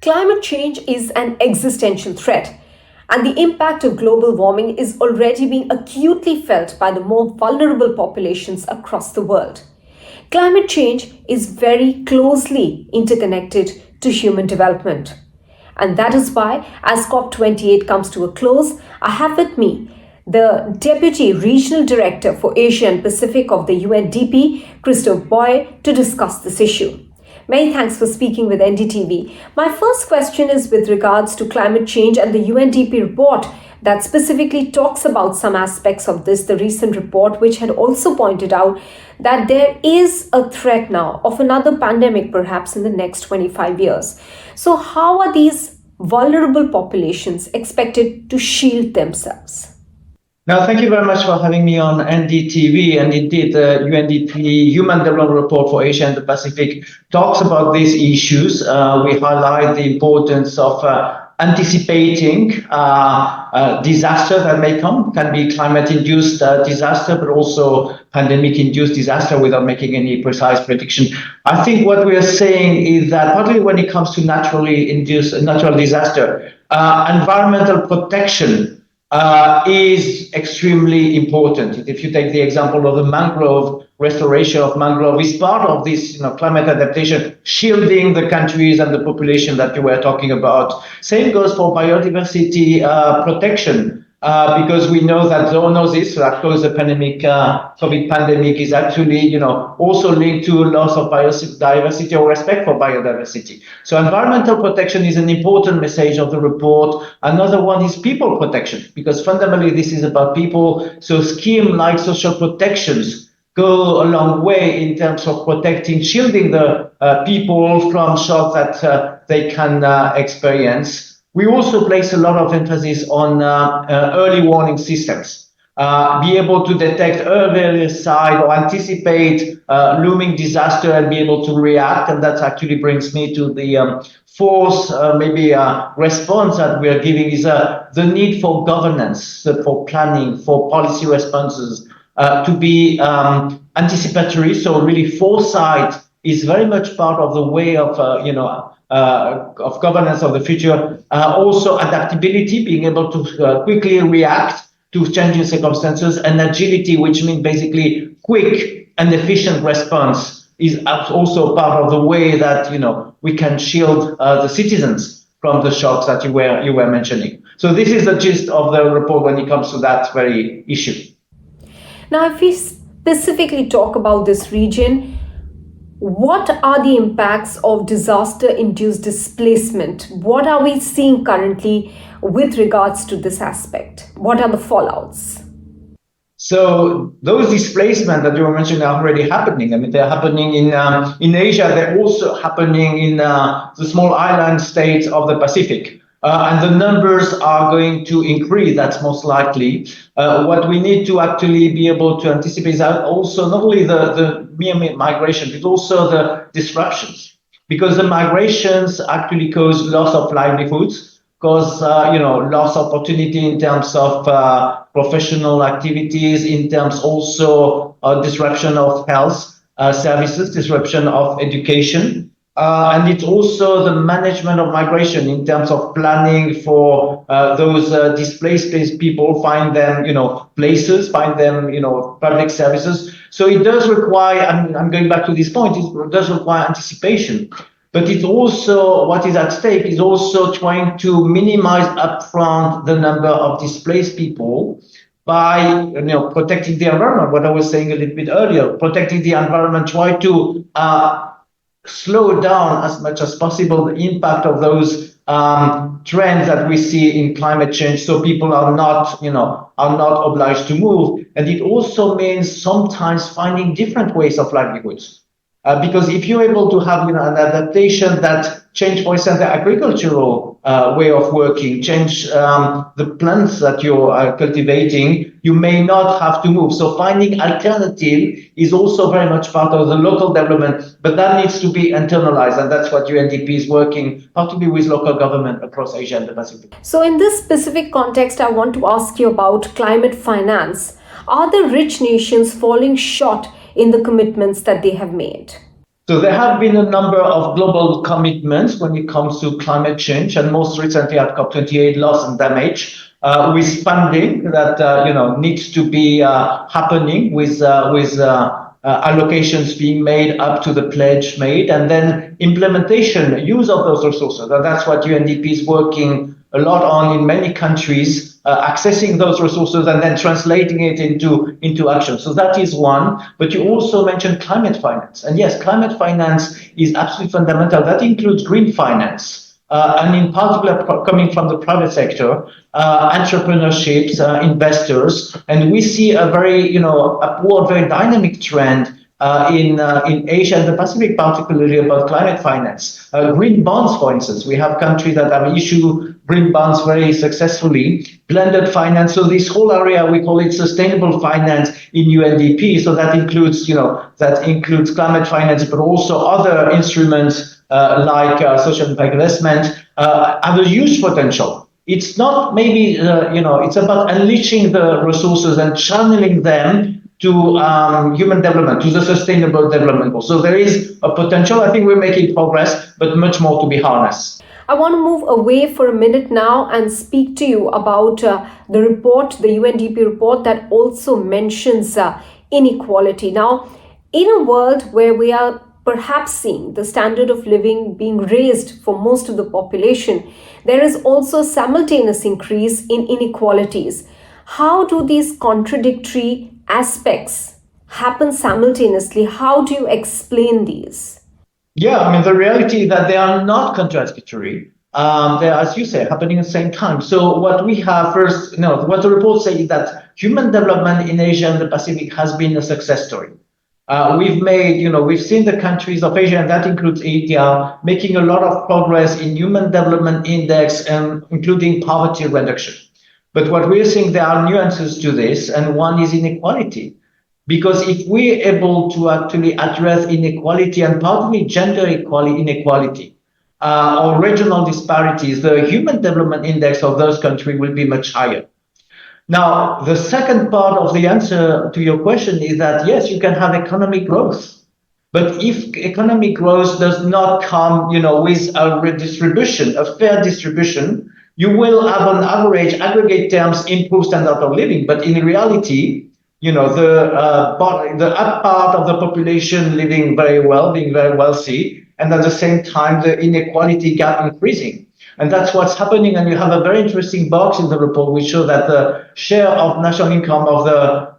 Climate change is an existential threat, and the impact of global warming is already being acutely felt by the more vulnerable populations across the world. Climate change is very closely interconnected to human development. And that is why, as COP28 comes to a close, I have with me the Deputy Regional Director for Asia and Pacific of the UNDP, Christophe, to discuss this issue. Many thanks for speaking with NDTV. My first question is with regards to climate change and the UNDP report that specifically talks about some aspects of this, the recent report, which had also pointed out that there is a threat now of another pandemic perhaps in the next 25 years. So how are these vulnerable populations expected to shield themselves? Now, thank you very much for having me on NDTV. And indeed, the UNDP Human Development Report for Asia and the Pacific talks about these issues. We highlight the importance of anticipating disaster that may come, can be climate-induced disaster, but also pandemic-induced disaster without making any precise prediction. I think what we are saying is that partly when it comes to naturally induced natural disaster, environmental protection is extremely important. If you take the example of the mangrove, restoration of mangrove is part of this climate adaptation, shielding the countries and the population that you were talking about. Same goes for biodiversity protection, because we know that zoonosis, that caused the pandemic, COVID pandemic, is actually also linked to loss of biodiversity or respect for biodiversity. So environmental protection is an important message of the report. Another one is people protection, because fundamentally this is about people. So scheme like social protections go a long way in terms of protecting, shielding the people from shocks that they can experience. We also place a lot of emphasis on early warning systems, be able to detect earlier signs or anticipate looming disaster and be able to react. And that actually brings me to the fourth response that we are giving is the need for governance, for planning, for policy responses to be anticipatory. So really foresight is very much part of the way of governance of the future. Also adaptability, being able to quickly react to changing circumstances, and agility, which means basically quick and efficient response, is also part of the way that we can shield the citizens from the shocks that you were mentioning. So this is the gist of the report when it comes to that very issue. Now, if we specifically talk about this region, what are the impacts of disaster-induced displacement? What are we seeing currently with regards to this aspect? What are the fallouts? So those displacements that you were mentioning are already happening. I mean, they're happening in Asia. They're also happening in the small island states of the Pacific. And the numbers are going to increase, that's most likely. What we need to actually be able to anticipate is also not only the mere migration, but also the disruptions. Because the migrations actually cause loss of livelihoods, cause loss of opportunity in terms of professional activities, in terms also disruption of health services, disruption of education. And it's also the management of migration in terms of planning for those displaced people, find them, places, find them, public services. So it does require, I'm going back to this point, it does require anticipation. But it's also, what is at stake is also trying to minimize upfront the number of displaced people by protecting the environment, what I was saying a little bit earlier, protecting the environment, try to slow down as much as possible the impact of those trends that we see in climate change, so people are not obliged to move. And it also means sometimes finding different ways of livelihoods, because if you're able to have an adaptation that change, for example, the agricultural way of working, change the plants that you're cultivating, you may not have to move. So finding alternative is also very much part of the local development, but that needs to be internalized, and that's what UNDP is working, particularly with local government across Asia and the Pacific. So in this specific context, I want to ask you about climate finance. Are the rich nations falling short in the commitments that they have made? So there have been a number of global commitments when it comes to climate change, and most recently at COP28, loss and damage, with funding that needs to be happening with allocations being made up to the pledge made, and then implementation, use of those resources. And that's what UNDP is working a lot on in many countries, accessing those resources and then translating it into action. So that is one. But you also mentioned climate finance. And yes, climate finance is absolutely fundamental. That includes green finance. And in particular, coming from the private sector, entrepreneurships, investors, and we see a very, upward, very dynamic trend in Asia and the Pacific, particularly about climate finance. Green bonds, for instance, we have countries that have issued green bonds very successfully. Blended finance, so this whole area we call it sustainable finance in UNDP. So that includes, climate finance, but also other instruments like social impact investment have a huge potential. It's not maybe, it's about unleashing the resources and channeling them to human development, to the sustainable development goals. So there is a potential. I think we're making progress, but much more to be harnessed. I want to move away for a minute now and speak to you about the report, the UNDP report that also mentions inequality. Now, in a world where we are perhaps seeing the standard of living being raised for most of the population, there is also a simultaneous increase in inequalities. How do these contradictory aspects happen simultaneously? How do you explain these? Yeah, I mean, the reality is that they are not contradictory. They are, as you say, happening at the same time. So what we have first, what the report says is that human development in Asia and the Pacific has been a success story. We've seen the countries of Asia, and that includes India, making a lot of progress in human development index, and including poverty reduction. But what we're seeing, there are nuances to this, and one is inequality. Because if we're able to actually address inequality, and particularly gender inequality, or regional disparities, the human development index of those countries will be much higher. Now, the second part of the answer to your question is that, yes, you can have economic growth. But if economic growth does not come, with a redistribution, a fair distribution, you will have on average, aggregate terms, improved standard of living. But in reality, the up part of the population living very well, being very wealthy, and at the same time, the inequality gap increasing. And that's what's happening. And you have a very interesting box in the report which shows that the share of national income of the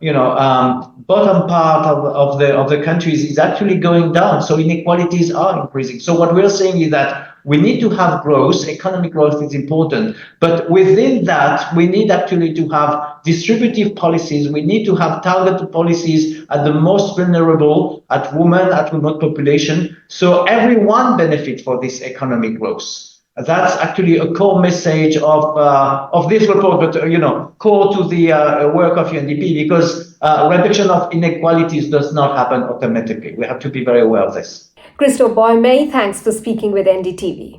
bottom part of the countries is actually going down. So inequalities are increasing. So what we're saying is that we need to have growth. Economic growth is important. But within that, we need actually to have distributive policies. We need to have targeted policies at the most vulnerable, at women, at remote population. So everyone benefits for this economic growth. That's actually a core message of this report, but core to the work of UNDP, because reduction of inequalities does not happen automatically. We have to be very aware of this. Christophe, thanks for speaking with NDTV.